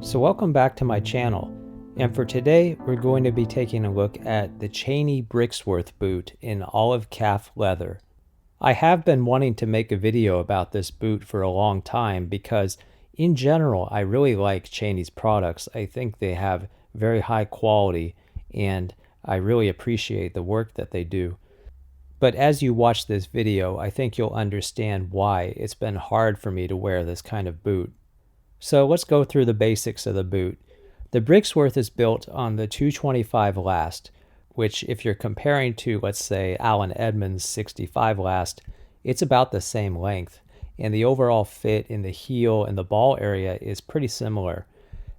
So welcome back to my channel, and for today we're going to be taking a look at the Cheaney Brixworth boot in olive calf leather. I have been wanting to make a video about this boot for a long time because in general I really like Cheaney's products. I think they have very high quality and I really appreciate the work that they do. But as you watch this video, I think you'll understand why it's been hard for me to wear this kind of boot. So let's go through the basics of the boot. The Brixworth is built on the 225 last, which if you're comparing to, let's say, Allen Edmonds 65 last, it's about the same length, and the overall fit in the heel and the ball area is pretty similar.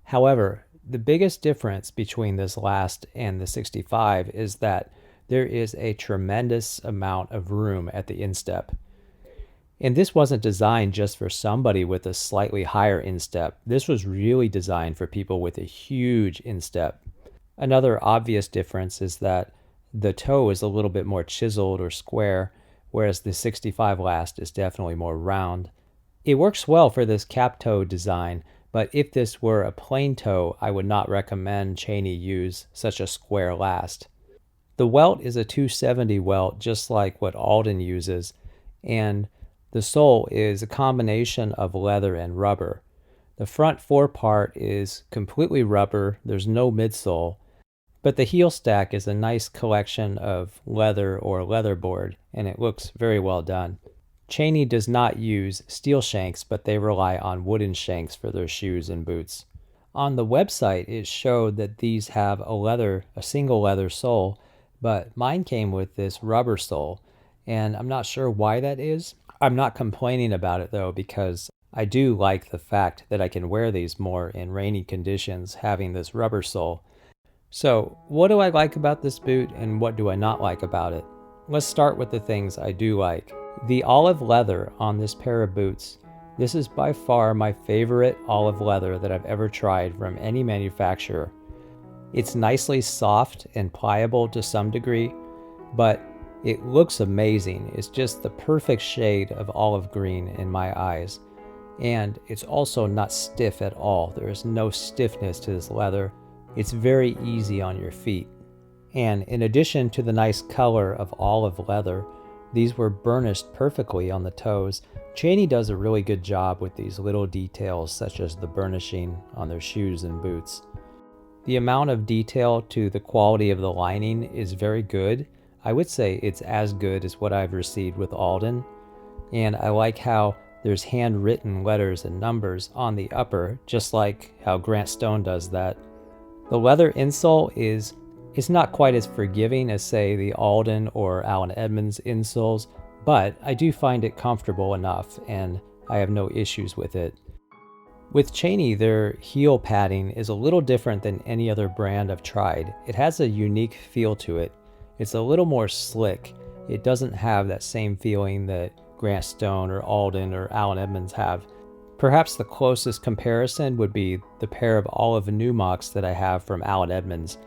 However, the biggest difference between this last and the 65 is that there is a tremendous amount of room at the instep. And this wasn't designed just for somebody with a slightly higher instep. This was really designed for people with a huge instep. Another obvious difference is that the toe is a little bit more chiseled or square, whereas the 65 last is definitely more round. It works well for this cap toe design, but if this were a plain toe, I would not recommend Cheaney use such a square last. The welt is a 270 welt, just like what Alden uses, and the sole is a combination of leather and rubber. The front forepart is completely rubber, there's no midsole, but the heel stack is a nice collection of leather or leatherboard, and it looks very well done. Cheaney does not use steel shanks, but they rely on wooden shanks for their shoes and boots. On the website, it showed that these have a single leather sole, but mine came with this rubber sole, and I'm not sure why that is. I'm not complaining about it though, because I do like the fact that I can wear these more in rainy conditions having this rubber sole. So what do I like about this boot and what do I not like about it? Let's start with the things I do like. The olive leather on this pair of boots. This is by far my favorite olive leather that I've ever tried from any manufacturer. It's nicely soft and pliable to some degree, but it looks amazing. It's just the perfect shade of olive green in my eyes. And it's also not stiff at all. There is no stiffness to this leather. It's very easy on your feet. And in addition to the nice color of olive leather, these were burnished perfectly on the toes. Cheaney does a really good job with these little details such as the burnishing on their shoes and boots. The amount of detail to the quality of the lining is very good. I would say it's as good as what I've received with Alden, and I like how there's handwritten letters and numbers on the upper, just like how Grant Stone does that. The leather insole is not quite as forgiving as, say, the Alden or Allen Edmonds insoles, but I do find it comfortable enough, and I have no issues with it. With Cheaney, their heel padding is a little different than any other brand I've tried. It has a unique feel to it. It's a little more slick. It doesn't have that same feeling that Grant Stone or Alden or Allen Edmonds have. Perhaps the closest comparison would be the pair of olive Numox that I have from Allen Edmonds.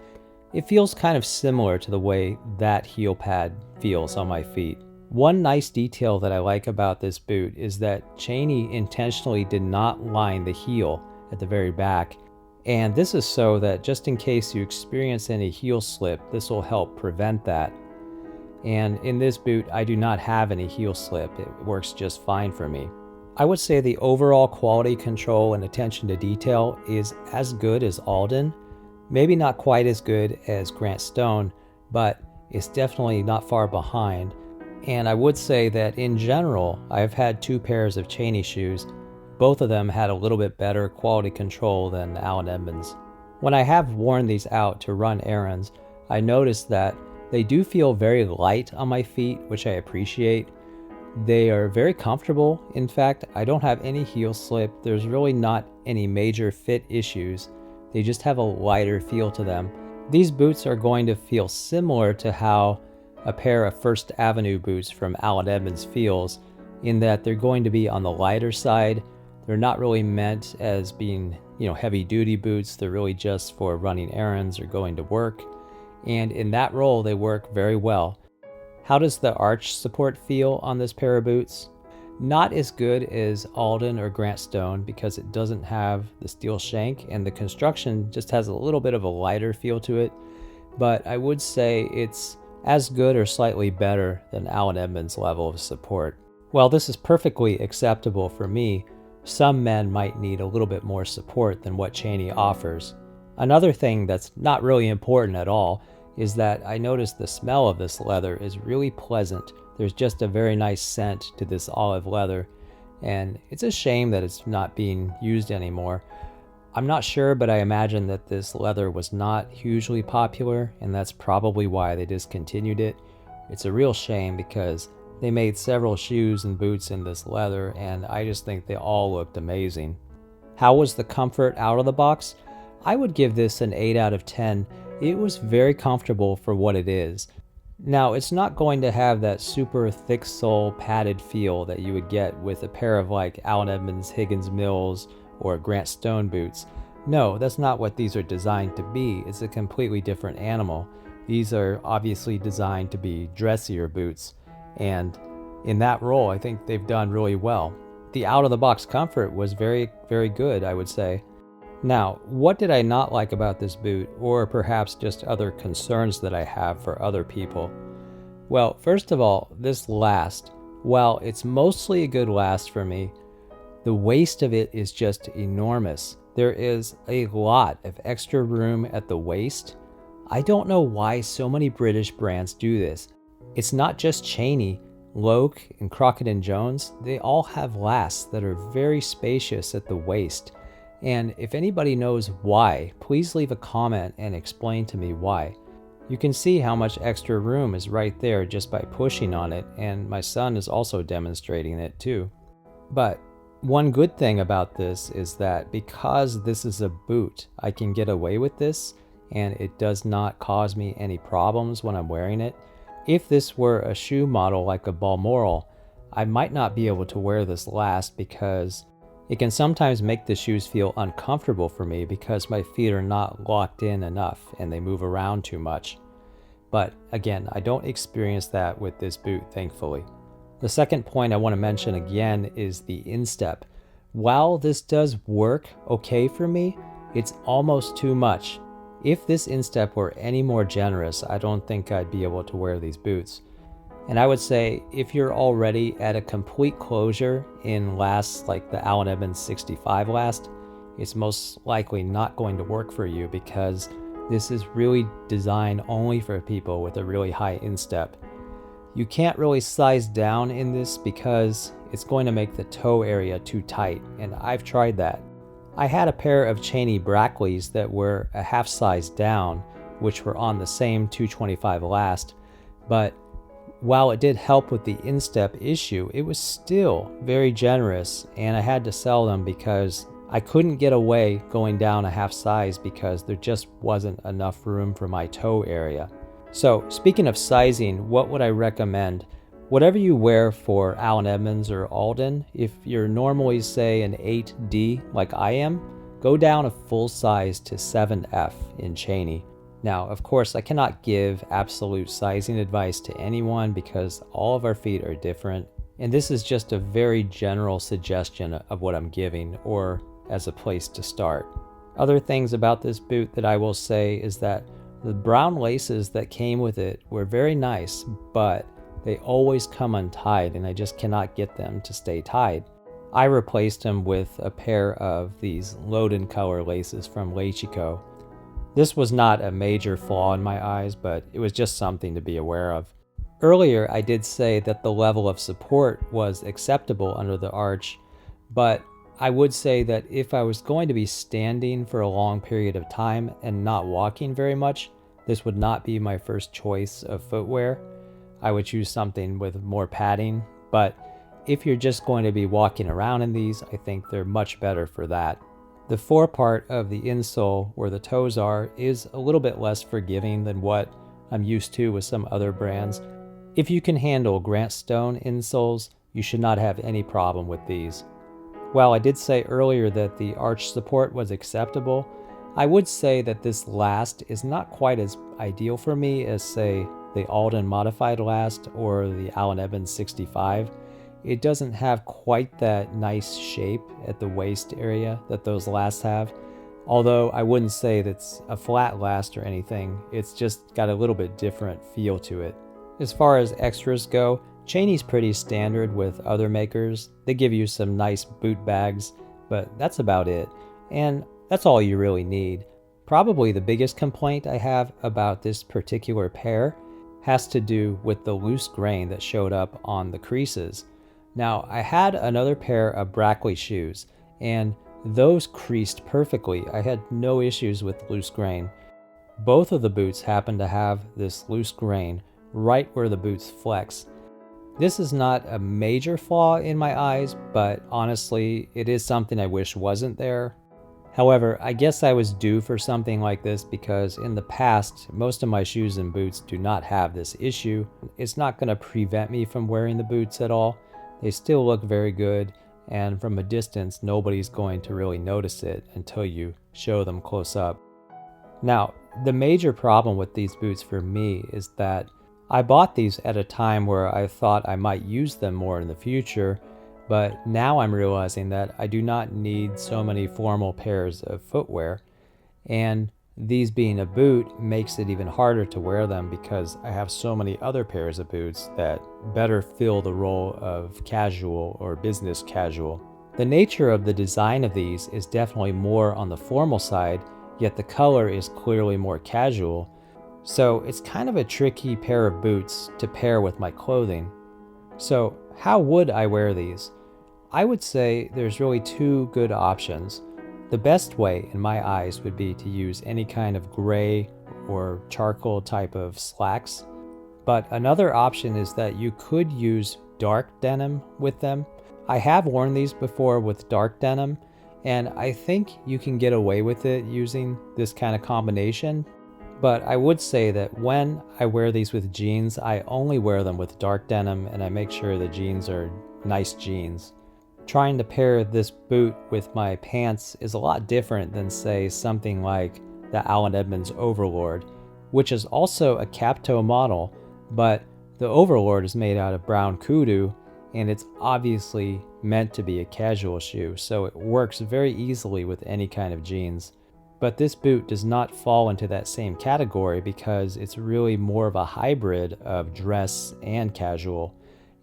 It feels kind of similar to the way that heel pad feels on my feet. One nice detail that I like about this boot is that Cheaney intentionally did not line the heel at the very back. And this is so that just in case you experience any heel slip, this will help prevent that. And in this boot, I do not have any heel slip. It works just fine for me. I would say the overall quality control and attention to detail is as good as Alden. Maybe not quite as good as Grant Stone, but it's definitely not far behind. And I would say that in general, I've had two pairs of Cheaney shoes. Both of them had a little bit better quality control than Allen Edmonds. When I have worn these out to run errands, I noticed that they do feel very light on my feet, which I appreciate. They are very comfortable. In fact, I don't have any heel slip. There's really not any major fit issues. They just have a lighter feel to them. These boots are going to feel similar to how a pair of First Avenue boots from Allen Edmonds feels, in that they're going to be on the lighter side. They're not really meant as being, heavy duty boots. They're really just for running errands or going to work. And in that role, they work very well. How does the arch support feel on this pair of boots? Not as good as Alden or Grant Stone because it doesn't have the steel shank and the construction just has a little bit of a lighter feel to it, but I would say it's as good or slightly better than Allen Edmonds' level of support. While this is perfectly acceptable for me, some men might need a little bit more support than what Cheaney offers. Another thing that's not really important at all is that I noticed the smell of this leather is really pleasant. There's just a very nice scent to this olive leather, and it's a shame that it's not being used anymore. I'm not sure, but I imagine that this leather was not hugely popular, and that's probably why they discontinued it. It's a real shame because they made several shoes and boots in this leather, and I just think they all looked amazing. How was the comfort out of the box? I would give this an 8 out of 10. It was very comfortable for what it is. Now, it's not going to have that super thick sole padded feel that you would get with a pair of like Allen Edmonds, Higgins Mills, or Grant Stone boots. No, that's not what these are designed to be. It's a completely different animal. These are obviously designed to be dressier boots, and in that role, I think they've done really well. The out-of-the-box comfort was very, very good, I would say. Now, what did I not like about this boot, or perhaps just other concerns that I have for other people? Well, first of all, this last. While it's mostly a good last for me, the waist of it is just enormous. There is a lot of extra room at the waist. I don't know why so many British brands do this. It's not just Cheaney. Loke and Crockett & Jones, they all have lasts that are very spacious at the waist. And if anybody knows why, please leave a comment and explain to me why. You can see how much extra room is right there just by pushing on it, and my son is also demonstrating it too. But one good thing about this is that because this is a boot, I can get away with this and it does not cause me any problems when I'm wearing it. If this were a shoe model like a Balmoral, I might not be able to wear this last because it can sometimes make the shoes feel uncomfortable for me because my feet are not locked in enough and they move around too much. But again, I don't experience that with this boot, thankfully. The second point I want to mention again is the instep. While this does work okay for me, it's almost too much. If this instep were any more generous, I don't think I'd be able to wear these boots. And I would say if you're already at a complete closure in lasts like the Allen Edmonds 65 last, it's most likely not going to work for you because this is really designed only for people with a really high instep. You can't really size down in this because it's going to make the toe area too tight, and I've tried that. I had a pair of Cheaney Brackleys that were a half size down, which were on the same 225 last, but while it did help with the instep issue, it was still very generous, and I had to sell them because I couldn't get away going down a half size because there just wasn't enough room for my toe area. So speaking of sizing, what would I recommend? Whatever you wear for Allen Edmonds or Alden, if you're normally say an 8D like I am, go down a full size to 7F in Cheaney. Now, of course, I cannot give absolute sizing advice to anyone because all of our feet are different, and this is just a very general suggestion of what I'm giving, or as a place to start. Other things about this boot that I will say is that the brown laces that came with it were very nice, but they always come untied, and I just cannot get them to stay tied. I replaced them with a pair of these Loden color laces from Lechico. This was not a major flaw in my eyes, but it was just something to be aware of. Earlier, I did say that the level of support was acceptable under the arch, but I would say that if I was going to be standing for a long period of time and not walking very much, this would not be my first choice of footwear. I would choose something with more padding, but if you're just going to be walking around in these, I think they're much better for that. The forepart of the insole, where the toes are, is a little bit less forgiving than what I'm used to with some other brands. If you can handle Grant Stone insoles, you should not have any problem with these. While I did say earlier that the arch support was acceptable, I would say that this last is not quite as ideal for me as, say, the Alden Modified last or the Allen Edmonds 65. It doesn't have quite that nice shape at the waist area that those lasts have. Although I wouldn't say that's a flat last or anything, it's just got a little bit different feel to it. As far as extras go, Cheaney's pretty standard with other makers. They give you some nice boot bags, but that's about it. And that's all you really need. Probably the biggest complaint I have about this particular pair has to do with the loose grain that showed up on the creases. Now, I had another pair of Brackley shoes, and those creased perfectly. I had no issues with loose grain. Both of the boots happen to have this loose grain right where the boots flex. This is not a major flaw in my eyes, but honestly, it is something I wish wasn't there. However, I guess I was due for something like this because in the past, most of my shoes and boots do not have this issue. It's not going to prevent me from wearing the boots at all. They still look very good, and from a distance, nobody's going to really notice it until you show them close up. Now, the major problem with these boots for me is that I bought these at a time where I thought I might use them more in the future, but now I'm realizing that I do not need so many formal pairs of footwear, and these being a boot makes it even harder to wear them because I have so many other pairs of boots that better fill the role of casual or business casual. The nature of the design of these is definitely more on the formal side, yet the color is clearly more casual, so it's kind of a tricky pair of boots to pair with my clothing. So how would I wear these? I would say there's really two good options. The best way, in my eyes, would be to use any kind of gray or charcoal type of slacks. But another option is that you could use dark denim with them. I have worn these before with dark denim, and I think you can get away with it using this kind of combination. But I would say that when I wear these with jeans, I only wear them with dark denim, and I make sure the jeans are nice jeans. Trying to pair this boot with my pants is a lot different than, say, something like the Allen Edmonds Overlord, which is also a cap-toe model, but the Overlord is made out of brown kudu, and it's obviously meant to be a casual shoe, so it works very easily with any kind of jeans. But this boot does not fall into that same category because it's really more of a hybrid of dress and casual,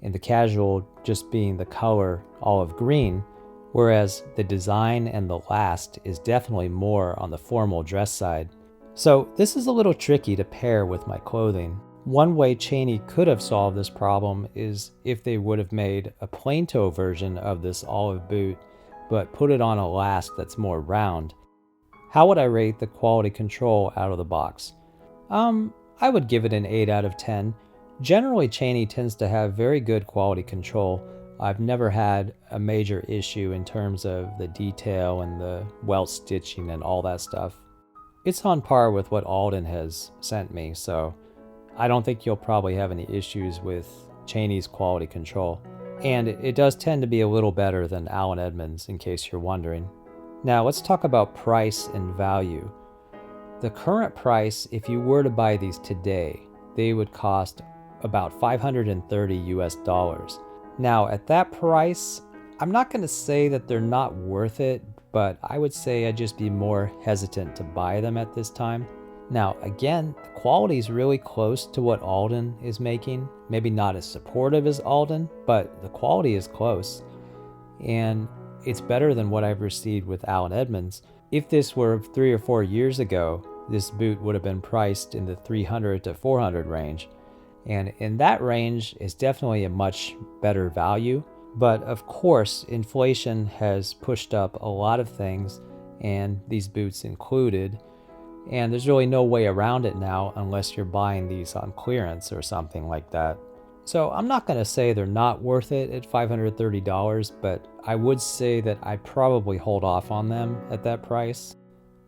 and the casual just being the color olive green, whereas the design and the last is definitely more on the formal dress side. So this is a little tricky to pair with my clothing. One way Cheaney could have solved this problem is if they would have made a plain toe version of this olive boot, but put it on a last that's more round. How would I rate the quality control out of the box? I would give it an 8 out of 10. Generally, Cheaney tends to have very good quality control. I've never had a major issue in terms of the detail and the welt stitching and all that stuff. It's on par with what Alden has sent me, so I don't think you'll probably have any issues with Cheaney's quality control. And it does tend to be a little better than Allen Edmonds, in case you're wondering. Now let's talk about price and value. The current price, if you were to buy these today, they would cost about $530 US. Now at that price, I'm not going to say that they're not worth it, but I would say I'd just be more hesitant to buy them at this time. Now again, the quality is really close to what Alden is making. Maybe not as supportive as Alden, but the quality is close. And it's better than what I've received with Allen Edmonds. If this were 3 or 4 years ago, this boot would have been priced in the $300 to $400 range. And in that range is definitely a much better value. But of course, inflation has pushed up a lot of things, and these boots included. And there's really no way around it now unless you're buying these on clearance or something like that. So I'm not going to say they're not worth it at $530, but I would say that I'd probably hold off on them at that price.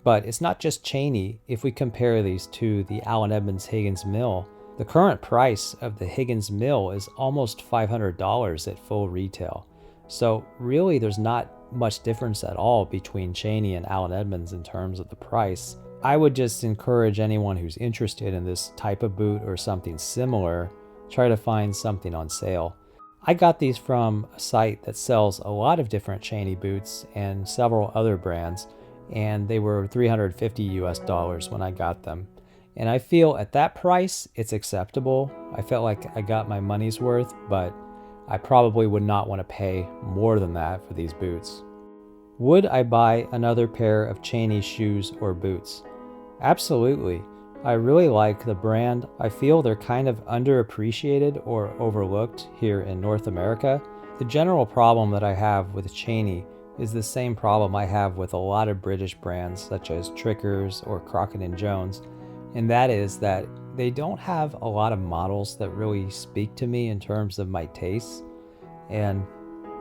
But it's not just Cheaney. If we compare these to the Allen Edmonds Higgins Mill, the current price of the Higgins Mill is almost $500 at full retail. So really there's not much difference at all between Cheaney and Allen Edmonds in terms of the price. I would just encourage anyone who's interested in this type of boot or something similar, try to find something on sale. I got these from a site that sells a lot of different Cheaney boots and several other brands, and they were $350 when I got them. And I feel at that price, it's acceptable. I felt like I got my money's worth, but I probably would not want to pay more than that for these boots. Would I buy another pair of Cheaney shoes or boots? Absolutely. I really like the brand. I feel they're kind of underappreciated or overlooked here in North America. The general problem that I have with Cheaney is the same problem I have with a lot of British brands such as Trickers or Crockett & Jones, and that is that they don't have a lot of models that really speak to me in terms of my tastes, and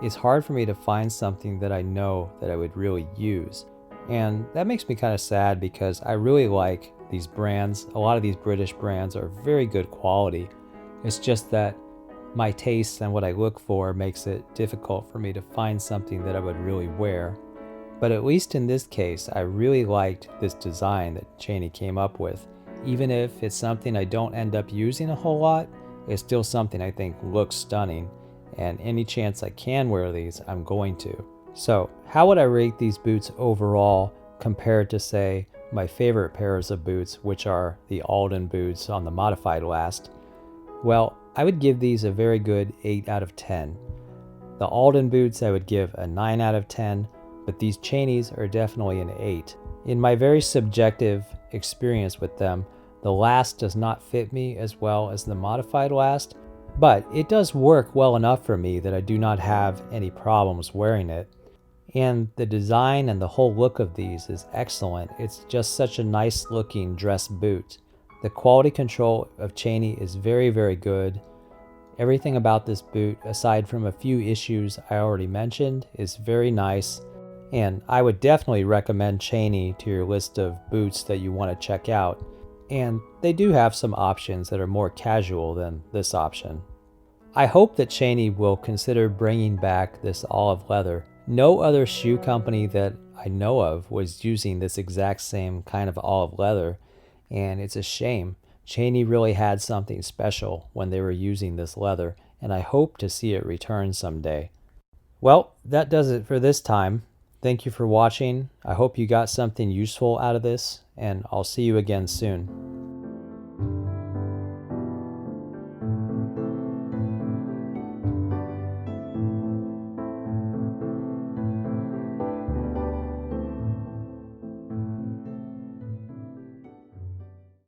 it's hard for me to find something that I know that I would really use. And that makes me kind of sad because I really like these brands. A lot of these British brands are very good quality. It's just that my tastes and what I look for makes it difficult for me to find something that I would really wear. But at least in this case, I really liked this design that Cheaney came up with. Even if it's something I don't end up using a whole lot, it's still something I think looks stunning. And any chance I can wear these, I'm going to. So, how would I rate these boots overall compared to, say, my favorite pairs of boots, which are the Alden boots on the modified last? Well, I would give these a very good 8 out of 10. The Alden boots I would give a 9 out of 10, but these Cheaneys are definitely an 8. In my very subjective experience with them, the last does not fit me as well as the modified last, but it does work well enough for me that I do not have any problems wearing it. And the design and the whole look of these is excellent. It's just such a nice looking dress boot. The quality control of Cheaney is very, very good. Everything about this boot, aside from a few issues I already mentioned, is very nice. And I would definitely recommend Cheaney to your list of boots that you want to check out. And they do have some options that are more casual than this option. I hope that Cheaney will consider bringing back this olive leather. No other shoe company that I know of was using this exact same kind of olive leather, and it's a shame. Cheaney really had something special when they were using this leather, and I hope to see it return someday. Well, that does it for this time. Thank you for watching. I hope you got something useful out of this, and I'll see you again soon.